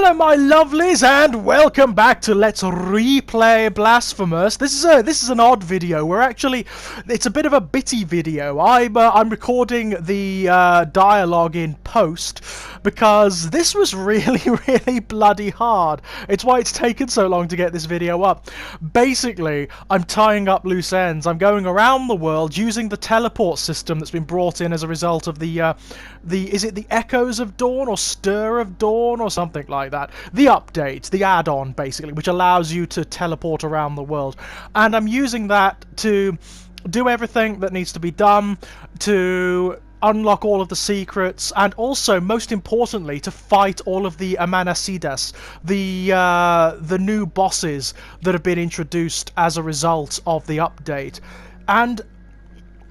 Hello my lovelies and welcome back to Let's Replay Blasphemous. This is an odd video. It's a bit of a bitty video. I'm recording the dialogue in post because this was really bloody hard. It's why it's taken so long to get this video up. Basically, I'm tying up loose ends. I'm going around the world using the teleport system that's been brought in as a result of is it the Echoes of Dawn or Stir of Dawn or something like that? The update, the add-on basically, which allows you to teleport around the world. And I'm using that to do everything that needs to be done, to unlock all of the secrets, and also, most importantly, to fight all of the Amanasitas, the new bosses that have been introduced as a result of the update. And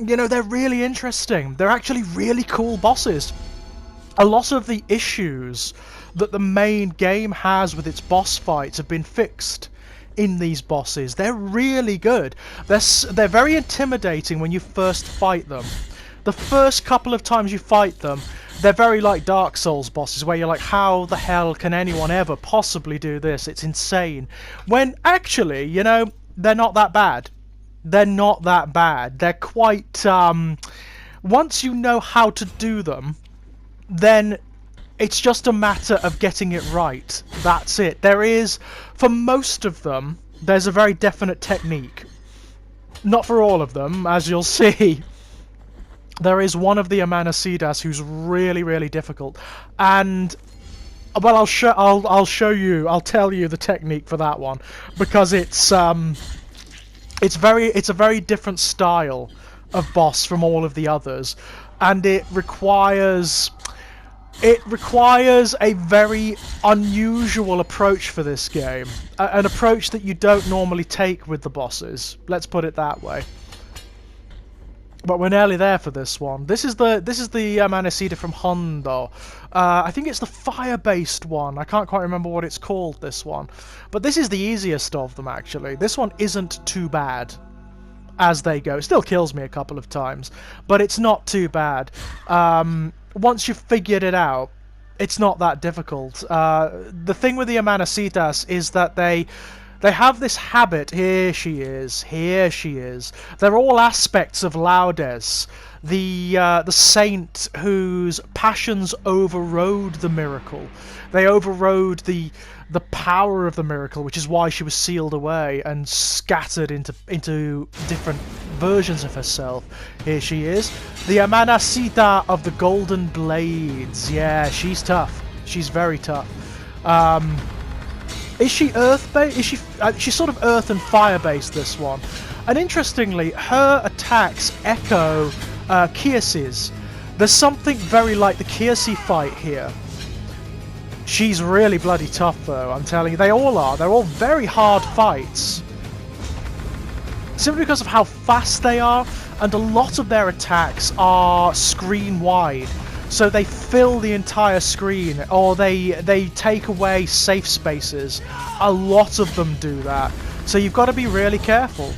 you know, they're really interesting. They're actually really cool bosses. A lot of the issues that the main game has with its boss fights have been fixed in these bosses. They're really good. They're very intimidating when you first fight them. The first couple of times you fight them, they're very like Dark Souls bosses, where you're like, how the hell can anyone ever possibly do this? It's insane. When actually, you know, they're not that bad. They're not that bad. They're quite... once you know how to do them, then it's just a matter of getting it right. That's it. There is, for most of them, there's a very definite technique. Not for all of them, as you'll see. There is one of the Amanasitas who's really difficult. And... well, I'll tell you the technique for that one. Because it's a very different style of boss from all of the others, and it requires a very unusual approach for this game, an approach that you don't normally take with the bosses. Let's put it that way. But we're nearly there for this one. This is the Amanasita from Hondo. I think it's the fire-based one. I can't quite remember what it's called, this one. But this is the easiest of them, actually. This one isn't too bad as they go. It still kills me a couple of times, but it's not too bad. Once you've figured it out, it's not that difficult. The thing with the Amanasitas is that they have this habit. Here she is. They're all aspects of Laudes, the saint whose passions overrode the miracle. They overrode the power of the miracle, which is why she was sealed away and scattered into different versions of herself. Here she is, the Amanasita of the Golden Blades. Yeah, she's tough. She's very tough. Is she earth-based? She's sort of earth and fire-based, this one. And interestingly, her attacks echo Kirce's. There's something very like the Kirce fight here. She's really bloody tough, though, I'm telling you. They all are. They're all very hard fights. Simply because of how fast they are, and a lot of their attacks are screen-wide. So they fill the entire screen, or they take away safe spaces. A lot of them do that. So you've got to be really careful,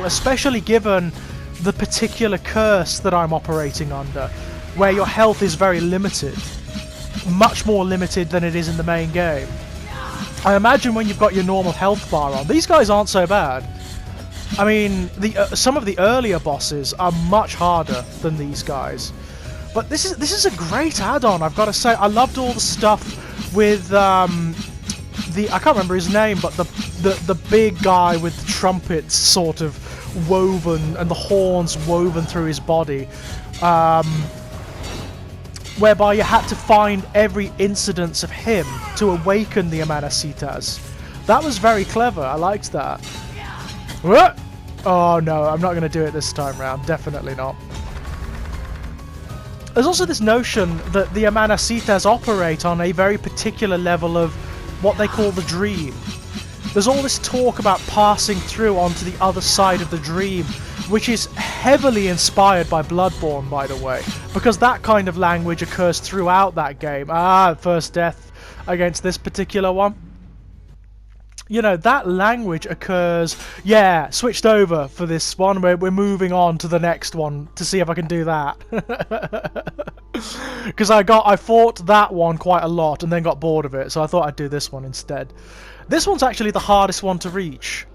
especially given the particular curse that I'm operating under, where your health is very limited. Much more limited than it is in the main game. I imagine when you've got your normal health bar on, these guys aren't so bad. I mean, some of the earlier bosses are much harder than these guys. But this is a great add-on, I've got to say. I loved all the stuff with I can't remember his name, but the big guy with the trumpets sort of woven and the horns woven through his body, whereby you had to find every incidence of him to awaken the Amanasitas. That was very clever. I liked that. Oh no, I'm not going to do it this time round. Definitely not. There's also this notion that the Amanasitas operate on a very particular level of what they call the dream. There's all this talk about passing through onto the other side of the dream, which is heavily inspired by Bloodborne, by the way, because that kind of language occurs throughout that game. First death against this particular one. You know, that language occurs... Yeah, switched over for this one. We're moving on to the next one to see if I can do that. Because I fought that one quite a lot and then got bored of it, so I thought I'd do this one instead. This one's actually the hardest one to reach.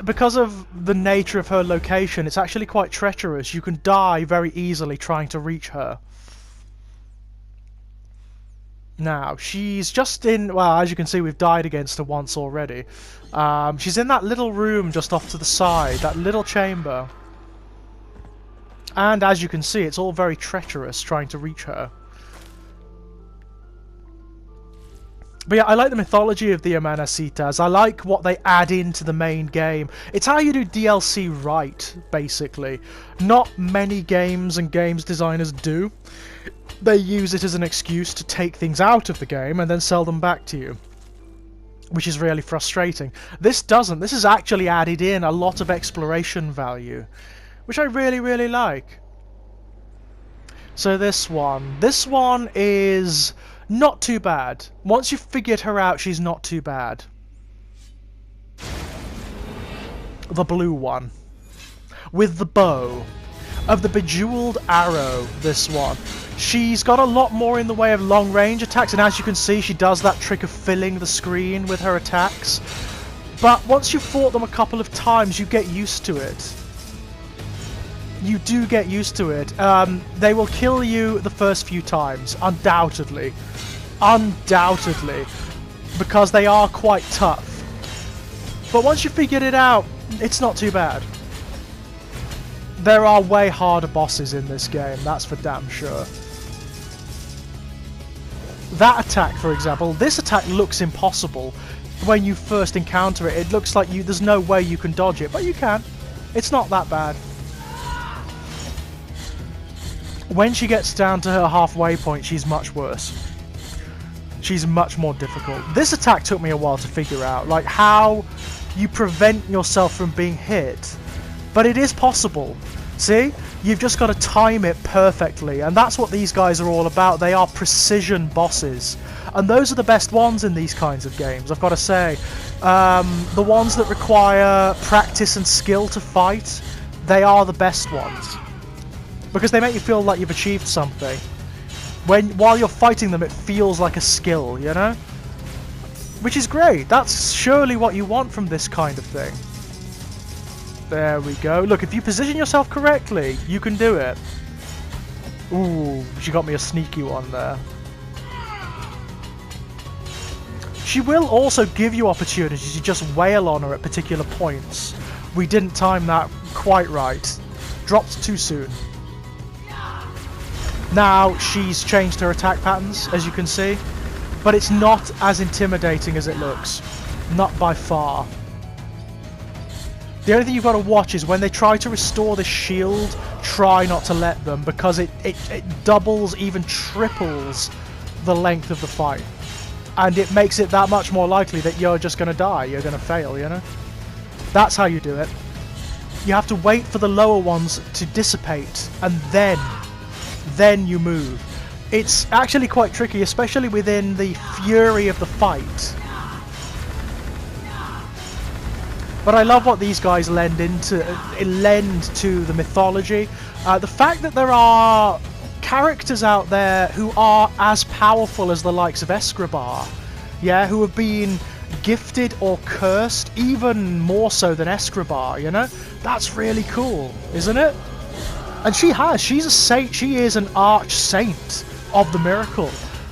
Because of the nature of her location, it's actually quite treacherous. You can die very easily trying to reach her. Now, she's just in... Well, as you can see, we've died against her once already. She's in that little room just off to the side, that little chamber. And as you can see, it's all very treacherous trying to reach her. But yeah, I like the mythology of the Amanasitas. I like what they add into the main game. It's how you do DLC right, basically. Not many games and games designers do. They use it as an excuse to take things out of the game and then sell them back to you, which is really frustrating. This doesn't. This has actually added in a lot of exploration value, which I really, really like. So this one is not too bad. Once you've figured her out, she's not too bad. The blue one, with the bow of the bejeweled arrow, this one. She's got a lot more in the way of long-range attacks, and as you can see, she does that trick of filling the screen with her attacks. But once you've fought them a couple of times, you get used to it. You do get used to it. They will kill you the first few times, undoubtedly. Undoubtedly. Because they are quite tough. But once you figured it out, it's not too bad. There are way harder bosses in this game, that's for damn sure. That attack, for example, this attack looks impossible. When you first encounter it, it looks like there's no way you can dodge it, but you can. It's not that bad. When she gets down to her halfway point, she's much worse. She's much more difficult. This attack took me a while to figure out, like how you prevent yourself from being hit. But it is possible. See? You've just got to time it perfectly, and that's what these guys are all about. They are precision bosses. And those are the best ones in these kinds of games, I've got to say. The ones that require practice and skill to fight, they are the best ones. Because they make you feel like you've achieved something. While you're fighting them, it feels like a skill, you know? Which is great. That's surely what you want from this kind of thing. There we go. Look, if you position yourself correctly, you can do it. Ooh, she got me a sneaky one there. She will also give you opportunities to just wail on her at particular points. We didn't time that quite right. Dropped too soon. Now she's changed her attack patterns, as you can see. But it's not as intimidating as it looks. Not by far. The only thing you've got to watch is when they try to restore the shield, try not to let them, because it doubles, even triples the length of the fight. And it makes it that much more likely that you're just going to die, you're going to fail, you know? That's how you do it. You have to wait for the lower ones to dissipate, and then you move. It's actually quite tricky, especially within the fury of the fight. But I love what these guys lend to the mythology. The fact that there are characters out there who are as powerful as the likes of Escribar, yeah, who have been gifted or cursed even more so than Escribar, you know? That's really cool, isn't it? And she's a saint, she is an arch saint of the miracle,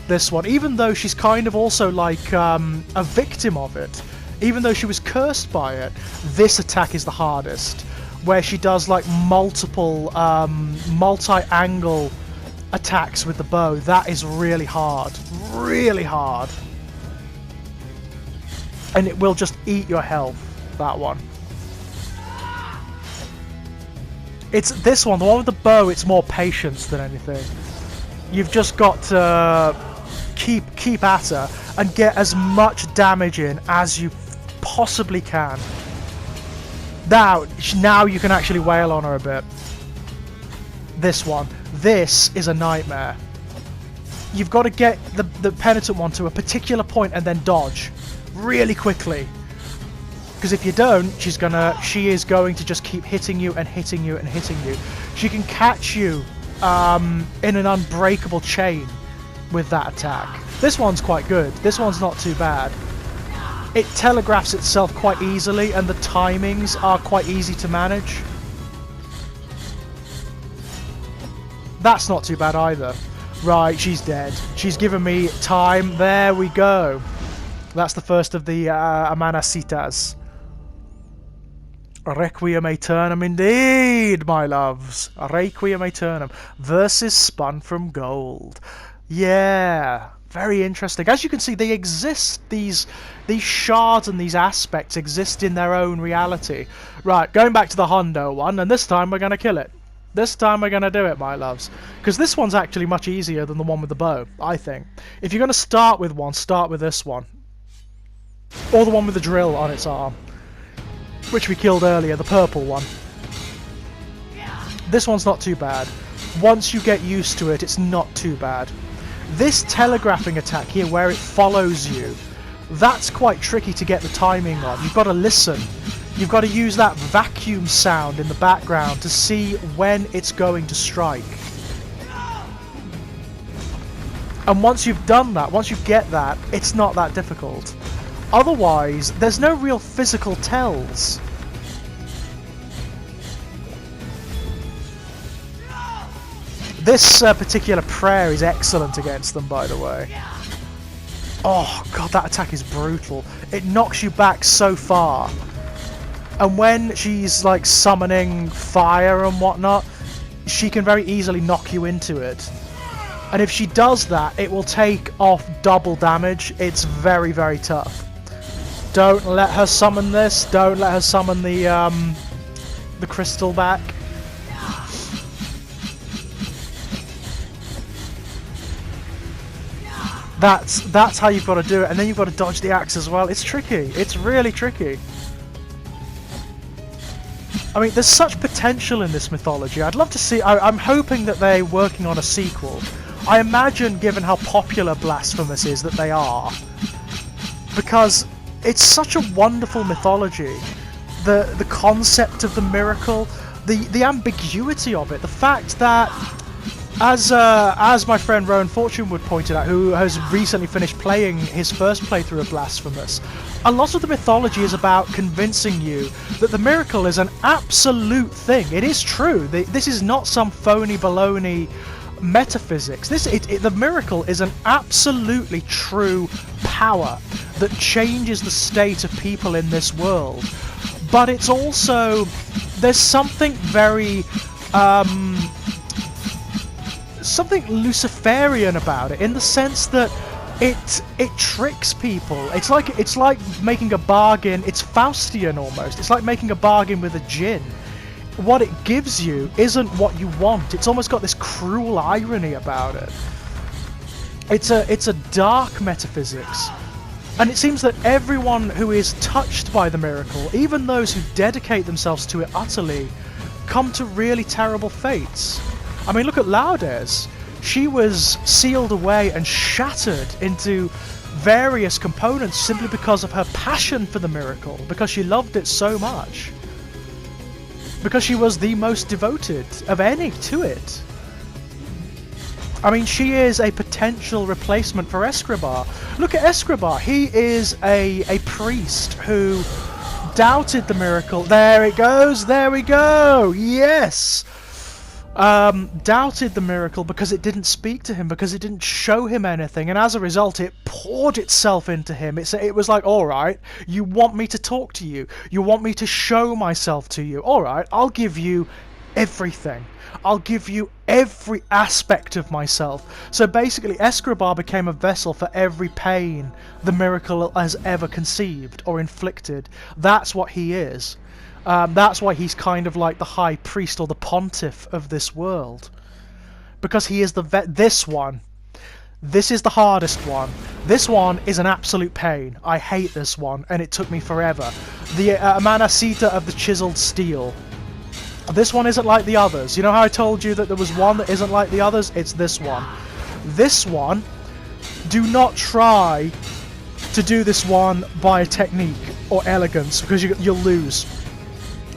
this one, even though she's kind of also like a victim of it. Even though she was cursed by it, this attack is the hardest, where she does like multiple multi-angle attacks with the bow. That is really hard, and it will just eat your health, that one. It's this one, the one with the bow, it's more patience than anything. You've just got to keep at her and get as much damage in as you possibly can. Now you can actually wail on her a bit. This one. This is a nightmare. You've got to get the penitent one to a particular point and then dodge. really quickly. Because if you don't, she is going to just keep hitting you and hitting you and hitting you. She can catch you in an unbreakable chain with that attack. This one's quite good. This one's not too bad. It telegraphs itself quite easily, and the timings are quite easy to manage. That's not too bad either. Right, she's dead. She's given me time. There we go. That's the first of the Amanasitas. Requiem Aeternum indeed, my loves. Requiem Aeternum versus Spun from Gold. Yeah, very interesting. As you can see, they exist. These shards and these aspects exist in their own reality. Right, going back to the Hondo one, and this time we're going to kill it. This time we're going to do it, my loves. Because this one's actually much easier than the one with the bow, I think. If you're going to start with one, start with this one. Or the one with the drill on its arm. Which we killed earlier, the purple one. This one's not too bad. Once you get used to it, it's not too bad. This telegraphing attack here, where it follows you, that's quite tricky to get the timing on. You've got to listen. You've got to use that vacuum sound in the background to see when it's going to strike. And once you've done that, once you get that, it's not that difficult. Otherwise, there's no real physical tells. This particular prayer is excellent against them, by the way. Oh god, that attack is brutal. It knocks you back so far. And when she's like summoning fire and whatnot, she can very easily knock you into it. And if she does that, it will take off double damage. It's very, very tough. Don't let her summon this. Don't let her summon the crystal back. That's how you've got to do it, and then you've got to dodge the axe as well. It's tricky. It's really tricky. I mean, there's such potential in this mythology. I'd love to see. I'm hoping that they're working on a sequel. I imagine, given how popular Blasphemous is, that they are, because it's such a wonderful mythology. The concept of the miracle, the ambiguity of it, the fact that, as my friend Rowan Fortunewood pointed out, who has recently finished playing his first playthrough of Blasphemous, a lot of the mythology is about convincing you that the miracle is an absolute thing. It is true. This is not some phony baloney metaphysics. The miracle is an absolutely true power that changes the state of people in this world. But it's also, there's something very something Luciferian about it, in the sense that it tricks people. It's like making a bargain. It's Faustian almost. It's like making a bargain with a djinn. What it gives you isn't what you want. It's almost got this cruel irony about it. It's a dark metaphysics. And it seems that everyone who is touched by the miracle, even those who dedicate themselves to it utterly, come to really terrible fates. I mean, look at Laudes. She was sealed away and shattered into various components simply because of her passion for the miracle, because she loved it so much. Because she was the most devoted of any to it. I mean, she is a potential replacement for Escribar. Look at Escribar. He is a priest who doubted the miracle. There it goes. There we go. Yes. Doubted the miracle because it didn't speak to him, because it didn't show him anything, and as a result it poured itself into him. It was like, alright, you want me to talk to you, you want me to show myself to you, alright, I'll give you everything. I'll give you every aspect of myself. So basically Escribar became a vessel for every pain the miracle has ever conceived or inflicted. That's what he is. That's why he's kind of like the high priest or the pontiff of this world. Because he is this one. This is the hardest one. This one is an absolute pain. I hate this one, and it took me forever. The Amanasita of the chiseled steel. This one isn't like the others. You know how I told you that there was one that isn't like the others? It's this one. This one, do not try to do this one by a technique or elegance, because you'll lose.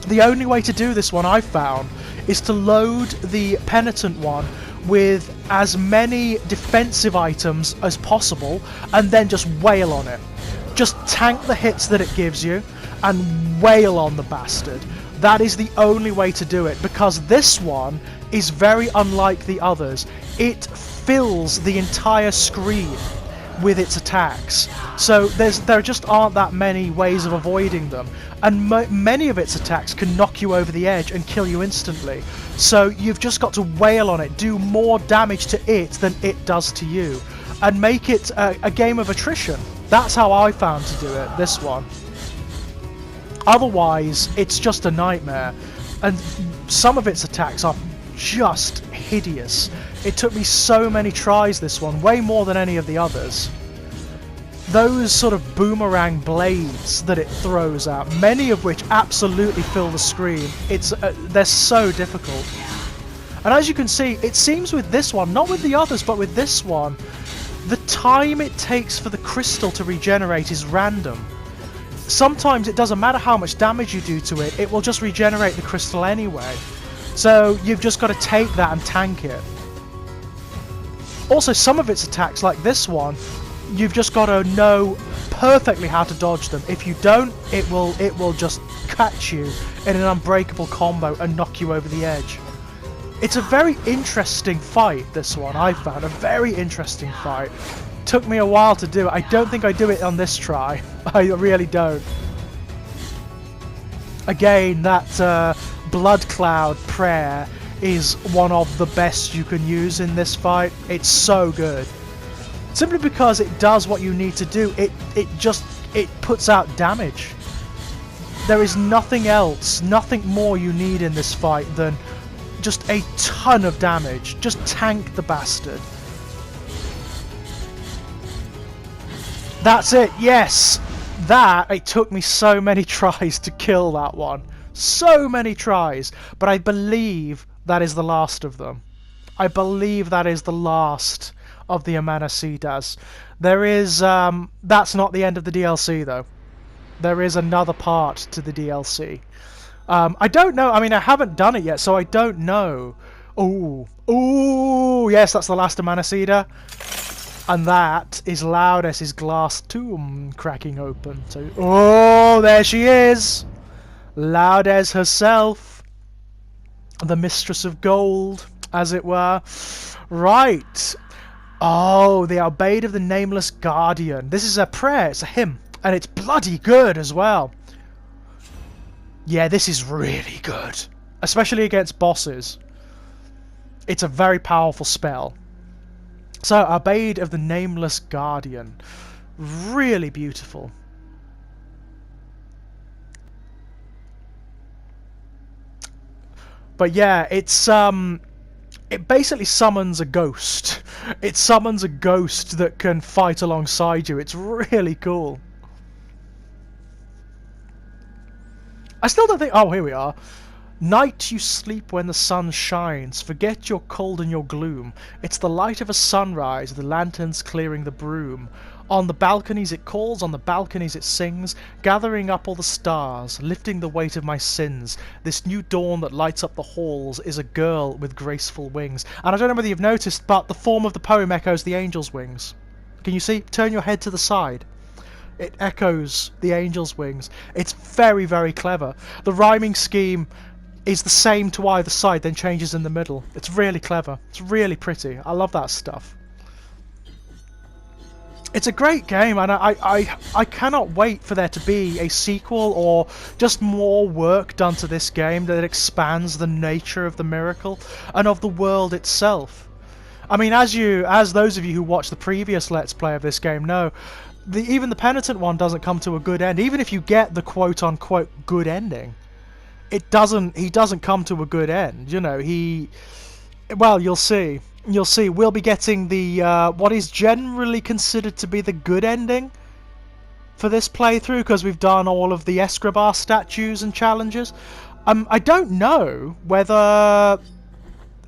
The only way to do this one I've found is to load the penitent one with as many defensive items as possible and then just wail on it. Just tank the hits that it gives you and wail on the bastard. That is the only way to do it, because this one is very unlike the others. It fills the entire screen with its attacks, so there just aren't that many ways of avoiding them, and many of its attacks can knock you over the edge and kill you instantly. So you've just got to wail on it, do more damage to it than it does to you, and make it a game of attrition. That's how I found to do it, this one. Otherwise, it's just a nightmare, and some of its attacks are just hideous. It took me so many tries, this one, way more than any of the others. Those sort of boomerang blades that it throws out, many of which absolutely fill the screen, they're so difficult. And as you can see, it seems with this one, not with the others, but with this one, the time it takes for the crystal to regenerate is random. Sometimes it doesn't matter how much damage you do to it, it will just regenerate the crystal anyway. So you've just got to take that and tank it. Also, some of its attacks, like this one, you've just got to know perfectly how to dodge them. If you don't, it will just catch you in an unbreakable combo and knock you over the edge. It's a very interesting fight, this one, I found. A very interesting fight. Took me a while to do it. I don't think I do it on this try. I really don't. Again, that blood cloud prayer is one of the best you can use in this fight. It's so good. Simply because it does what you need to do. It puts out damage. There is nothing else, nothing more you need in this fight than just a ton of damage. Just tank the bastard. That's it, yes! It took me so many tries to kill that one. So many tries. But I believe that is the last of them. I believe that is the last of the Amanasitas. There is, that's not the end of the DLC though. There is another part to the DLC. I don't know, I mean I haven't done it yet, so I don't know. Ooh, yes, that's the last Amanasita. And that is Loudes's glass tomb cracking open. So, oh, there she is! Loudes herself. The mistress of gold, as it were. Right. Oh, the Obeyed of the Nameless Guardian. This is a prayer, it's a hymn. And it's bloody good as well. Yeah, this is really good. Especially against bosses. It's a very powerful spell. So, Obeyed of the Nameless Guardian. Really beautiful. But yeah, it's it basically summons a ghost. It summons a ghost that can fight alongside you. It's really cool. I still don't think... Oh, here we are. Night you sleep when the sun shines, forget your cold and your gloom. It's the light of a sunrise, the lanterns clearing the broom. On the balconies it calls, on the balconies it sings, gathering up all the stars, lifting the weight of my sins. This new dawn that lights up the halls is a girl with graceful wings. And I don't know whether you've noticed, but the form of the poem echoes the angel's wings. Can you see? Turn your head to the side. It echoes the angel's wings. It's very, very clever. The rhyming scheme is the same to either side, then changes in the middle. It's really clever. It's really pretty. I love that stuff. It's a great game, and I cannot wait for there to be a sequel or just more work done to this game that expands the nature of the miracle and of the world itself. I mean, as those of you who watched the previous Let's Play of this game know, even the Penitent one doesn't come to a good end. Even if you get the quote-unquote good ending, he doesn't come to a good end. You know, well, you'll see. You'll see. We'll be getting the what is generally considered to be the good ending for this playthrough, because we've done all of the Escribar statues and challenges. I don't know whether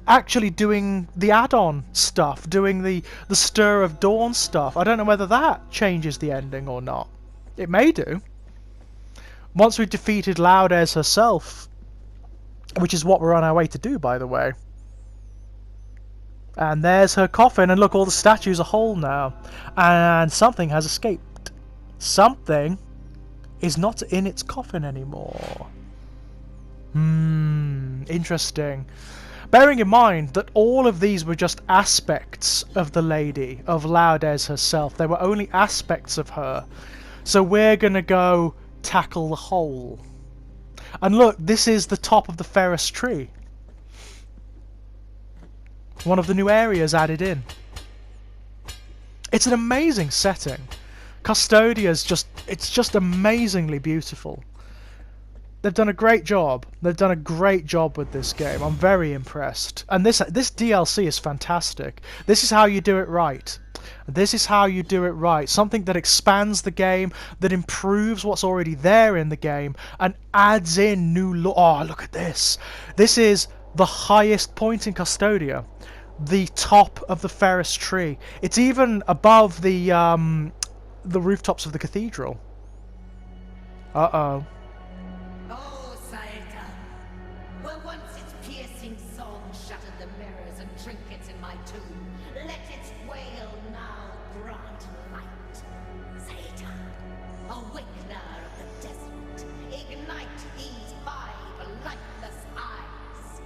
actually doing the add-on stuff, doing the Stir of Dawn stuff. I don't know whether that changes the ending or not. It may do. Once we've defeated Loudez herself, which is what we're on our way to do, by the way. And there's her coffin, and look, all the statues are whole now. And something has escaped. Something is not in its coffin anymore. Interesting. Bearing in mind that all of these were just aspects of the lady, of Loudez herself. They were only aspects of her. So we're going to go tackle the whole. And look, this is the top of the fairest tree. One of the new areas added in. It's an amazing setting. Custodia's it's just amazingly beautiful. They've done a great job. They've done a great job with this game. I'm very impressed. And this DLC is fantastic. This is how you do it right. This is how you do it right. Something that expands the game, that improves what's already there in the game, and adds in new oh, look at this. This is the highest point in Custodia. The top of the fairest tree. It's even above the rooftops of the cathedral. Uh-oh. Oh, Saeta. Well, once its piercing song shattered the mirrors and trinkets in my tomb, let its wail now grant light. Saeta, awakener of the desert, ignite these 5 lightless eyes.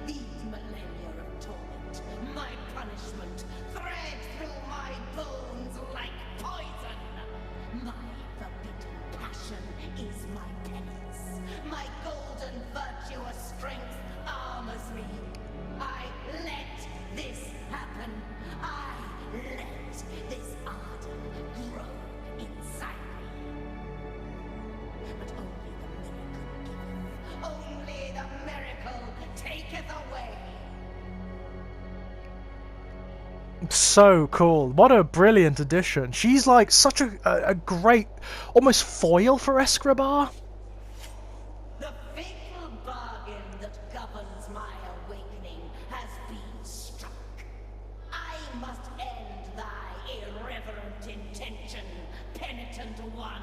These millennia of torment, my punishment, thread through my bones like poison. My forbidden passion is my penance. My golden virtuous strength armors me. I let this happen. I let this ardor grow inside me. But only the miracle taketh away. So cool. What a brilliant addition. She's like such a great, almost foil for Escribar. The fatal bargain that governs my awakening has been struck. I must end thy irreverent intention, penitent one.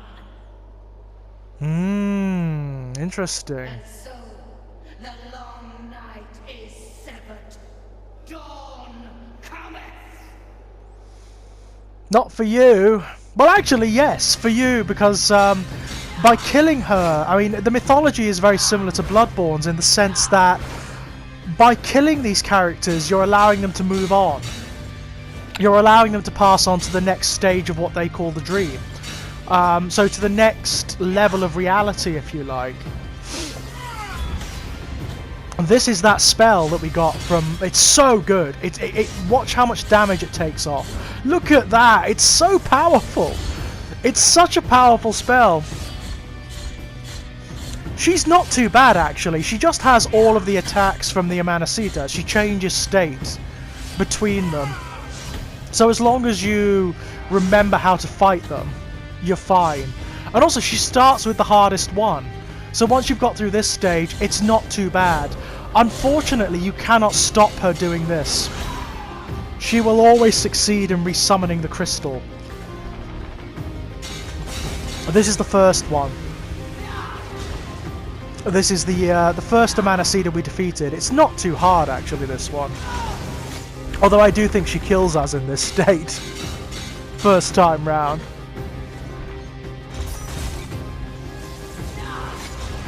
Interesting. And so, the long night is severed. Dawn cometh. Not for you. Well, actually, yes, for you, because by killing her, I mean, the mythology is very similar to Bloodborne's in the sense that by killing these characters, you're allowing them to move on. You're allowing them to pass on to the next stage of what they call the dream. So to the next level of reality, if you like. And this is that spell that we got from... It's so good. Watch how much damage it takes off. Look at that. It's so powerful. It's such a powerful spell. She's not too bad, actually. She just has all of the attacks from the Amanasita. She changes state between them. So as long as you remember how to fight them, you're fine. And also, she starts with the hardest one. So once you've got through this stage, it's not too bad. Unfortunately, you cannot stop her doing this. She will always succeed in resummoning the crystal. This is the first one. This is the first Amanasita we defeated. It's not too hard, actually, this one. Although I do think she kills us in this state. First time round.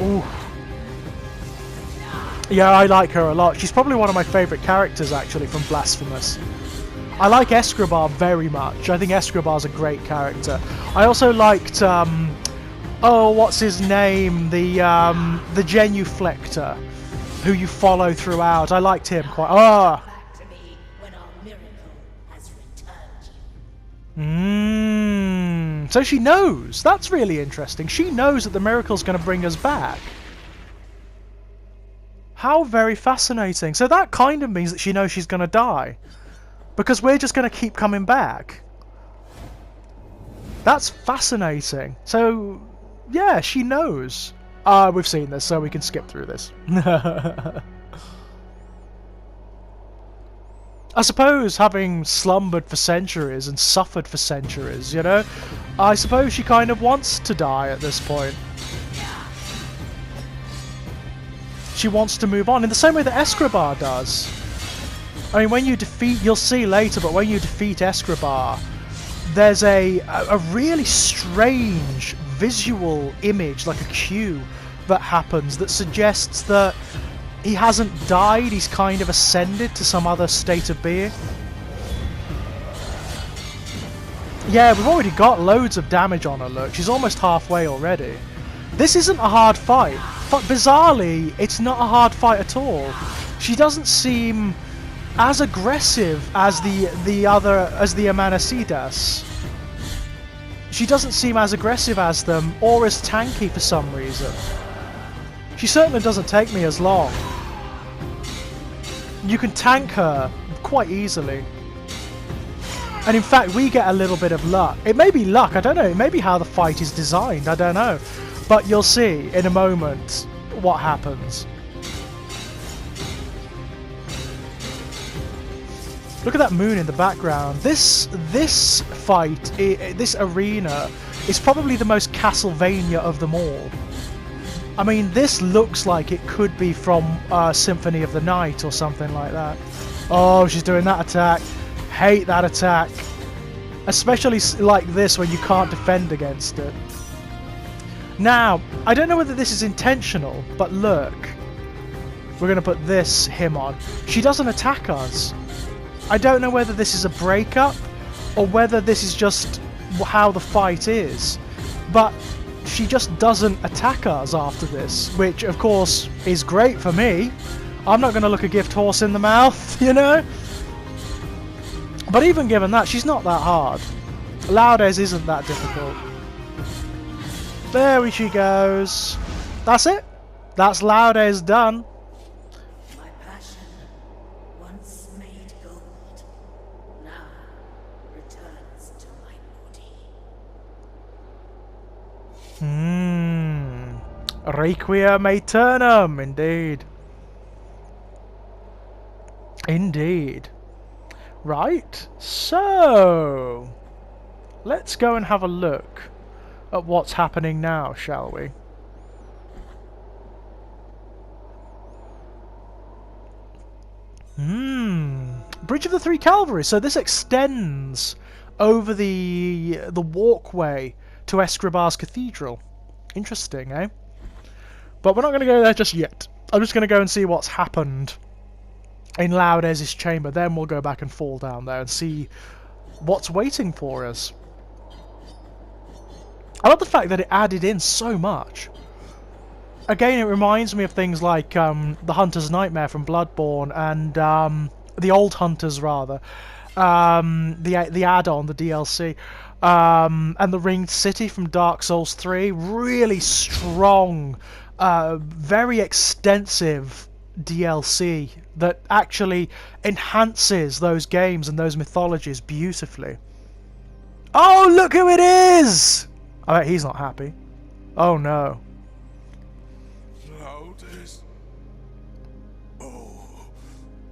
Ooh. Yeah, I like her a lot. She's probably one of my favourite characters, actually, from Blasphemous. I like Escribar very much. I think Escribar's a great character. I also liked, oh, what's his name? The Genuflector, who you follow throughout. I liked him quite... Ah! So she knows. That's really interesting. She knows that the miracle's going to bring us back. How very fascinating. So that kind of means that she knows she's going to die. Because we're just going to keep coming back. That's fascinating. So, yeah, she knows. We've seen this, so we can skip through this. I suppose having slumbered for centuries and suffered for centuries, you know, I suppose she kind of wants to die at this point. She wants to move on in the same way that Escribar does. I mean, when you defeat, you'll see later, but when you defeat Escribar, there's a really strange visual image, like a cue, that happens that suggests that he hasn't died, he's kind of ascended to some other state of being. Yeah, we've already got loads of damage on her, look. She's almost halfway already. This isn't a hard fight. But bizarrely, it's not a hard fight at all. She doesn't seem as aggressive as the Amanasitas. She doesn't seem as aggressive as them, or as tanky for some reason. She certainly doesn't take me as long. You can tank her quite easily. And in fact, we get a little bit of luck. It may be luck, I don't know. It may be how the fight is designed, I don't know. But you'll see in a moment what happens. Look at that moon in the background. This fight, this arena, is probably the most Castlevania of them all. I mean, this looks like it could be from Symphony of the Night or something like that. Oh, she's doing that attack. Hate that attack. Especially like this, when you can't defend against it. Now, I don't know whether this is intentional, but look. We're going to put this him on. She doesn't attack us. I don't know whether this is a breakup or whether this is just how the fight is. But she just doesn't attack us after this, which of course is great for me. I'm not going to look a gift horse in the mouth, you know? But even given that, she's not that hard. Laudes isn't that difficult. There she goes. That's it. That's Laudes done. My passion, once made gold, now returns to my body. Requiem aeternum, indeed. Indeed. Right, so let's go and have a look at what's happening now, shall we? Bridge of the Three Calvaries. So this extends over the walkway to Escribar's Cathedral. Interesting, eh? But we're not going to go there just yet. I'm just going to go and see what's happened in Laudes' chamber. Then we'll go back and fall down there and see what's waiting for us. I love the fact that it added in so much. Again, it reminds me of things like the Hunter's Nightmare from Bloodborne and the Old Hunters, rather. The add-on, the DLC. And the Ringed City from Dark Souls 3. Really strong, very extensive DLC that actually enhances those games and those mythologies beautifully. Oh, look who it is! I bet he's not happy. Oh no. Laudes. Oh,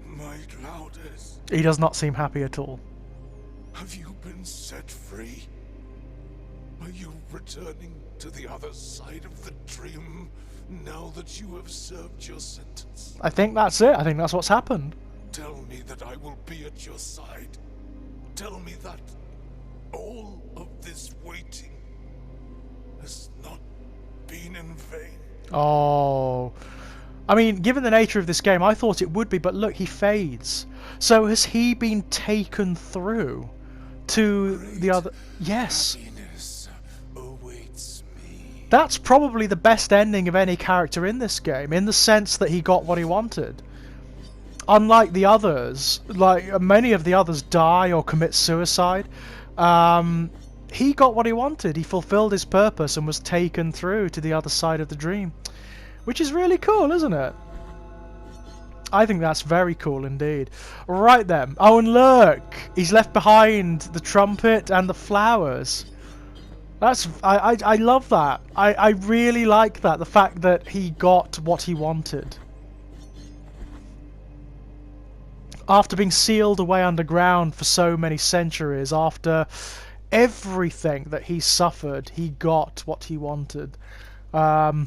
my Laudes. He does not seem happy at all. Have you been set free? Are you returning to the other side of the dream now that you have served your sentence? I think that's it. I think that's what's happened. Tell me that I will be at your side. Tell me that all of this waiting has not been in vain. Oh. I mean, given the nature of this game, I thought it would be, but look, he fades. So has he been taken through to the other... Yes. Happiness awaits me. That's probably the best ending of any character in this game, in the sense that he got what he wanted. Unlike the others, like many of the others die or commit suicide, he got what he wanted. He fulfilled his purpose and was taken through to the other side of the dream. Which is really cool, isn't it? I think that's very cool indeed. Right then. Oh, and look! He's left behind the trumpet and the flowers. That's... I love that. I really like that. The fact that he got what he wanted. after being sealed away underground for so many centuries, after everything that he suffered, he got what he wanted. I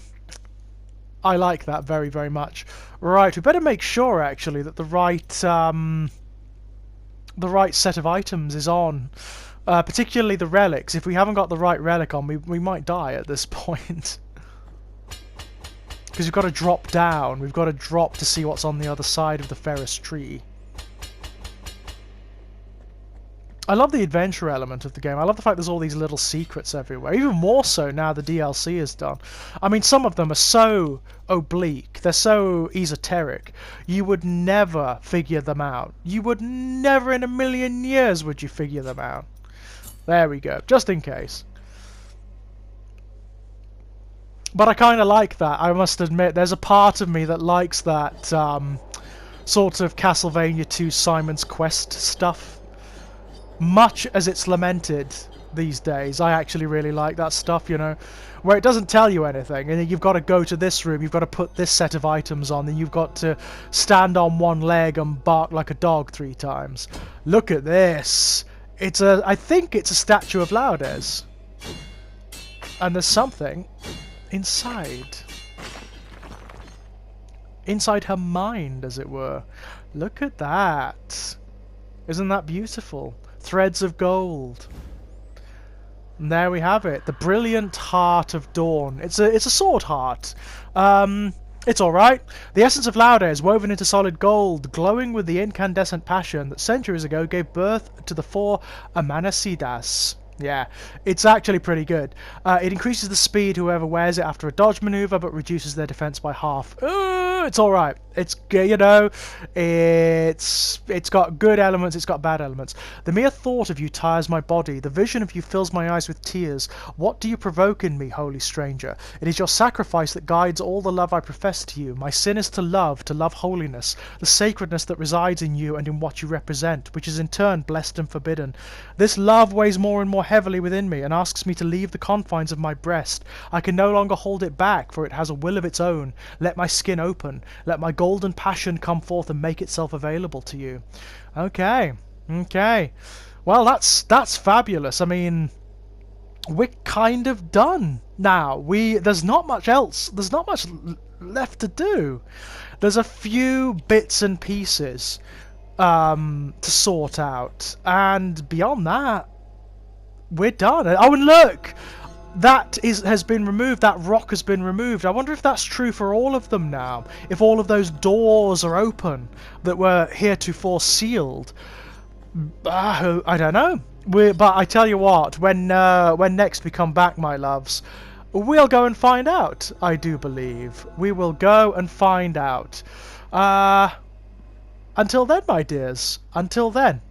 like that very, very much. Right, we better make sure actually that the right set of items is on. Particularly the relics. If we haven't got the right relic on, we might die at this point. Because we've got to drop down. We've got to drop to see what's on the other side of the fairest tree. I love the adventure element of the game. I love the fact there's all these little secrets everywhere. Even more so now the DLC is done. I mean, some of them are so oblique. They're so esoteric. You would never figure them out. You would never in a million years would you figure them out. There we go. Just in case. But I kind of like that. I must admit, there's a part of me that likes that sort of Castlevania 2 Simon's Quest stuff. Much as it's lamented these days, I actually really like that stuff, you know, where it doesn't tell you anything, and you've got to go to this room, you've got to put this set of items on, then you've got to stand on one leg and bark like a dog 3 times. Look at this. I think it's a statue of Laudes. And there's something inside. Inside her mind, as it were. Look at that. Isn't that beautiful? Threads of gold. And there we have it. The brilliant heart of dawn. It's a sword heart. It's alright. The essence of Laudes, woven into solid gold, glowing with the incandescent passion that centuries ago gave birth to the 4 Amanasitas. Yeah, it's actually pretty good. It increases the speed whoever wears it after a dodge maneuver, but reduces their defense by half. It's all right. It's, you know, it's got good elements, it's got bad elements. The mere thought of you tires my body. The vision of you fills my eyes with tears. What do you provoke in me, holy stranger? It is your sacrifice that guides all the love I profess to you. My sin is to love holiness, the sacredness that resides in you and in what you represent, which is in turn blessed and forbidden. This love weighs more and more heavily within me and asks me to leave the confines of my breast. I can no longer hold it back, for it has a will of its own. Let my skin open. Let my golden passion come forth and make itself available to you. Okay. Well, that's fabulous. I mean, we're kind of done now. There's not much else. There's not much left to do. There's a few bits and pieces to sort out, and beyond that, we're done. Oh, and look! That has been removed. That rock has been removed. I wonder if that's true for all of them now. If all of those doors are open that were heretofore sealed. I don't know. But I tell you what, when next we come back, my loves, we'll go and find out. I do believe we will go and find out. Until then, my dears. Until then.